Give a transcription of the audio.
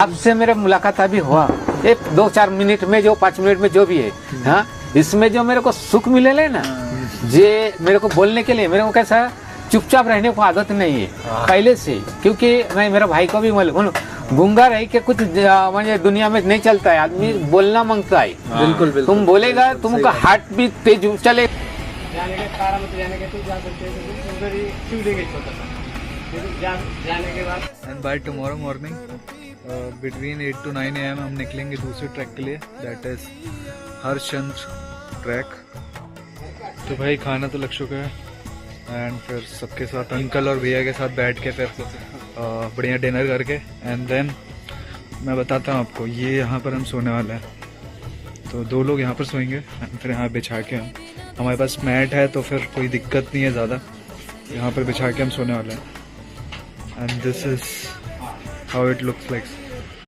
आपसे मेरा मुलाकात अभी हुआ, एक 2-4 मिनट में, जो 5 मिनट में जो भी है, हाँ, इसमें जो मेरे को सुख मिले ना, जे मेरे को बोलने के लिए, मेरे को कैसा चुपचाप रहने को आदत नहीं है पहले से, क्योंकि मैं मेरा भाई को भी मालूम, गूंगा रह के कुछ मुझे दुनिया में नहीं चलता है, आदमी बोलना मांगता है। बिल्कुल बिल्कुल तुम बोलेगा, तुमका हार्ट भी तेज चले। जाने के तारामती जाने के, तो जा सकते हैं, उधर ही शिवलिंग है छोटा सा, फिर जाने के बाद and by tomorrow morning between 8 to 9 AM हम निकलेंगे दूसरे ट्रैक के लिए, दैट इज हरचंद्र ट्रैक। तो भाई खाना तो लग चुका है एंड फिर सबके साथ अंकल और भैया के साथ बैठ के फिर बढ़िया डिनर करके एंड देन मैं बताता हूँ आपको, ये यहाँ पर हम सोने वाले हैं। तो 2 लोग यहाँ पर सोएंगे एंड फिर यहाँ बिछा के हमारे पास मैट है तो फिर कोई दिक्कत नहीं है ज़्यादा, यहाँ पर बिछा के हम सोने वाले हैं and this is how it looks like.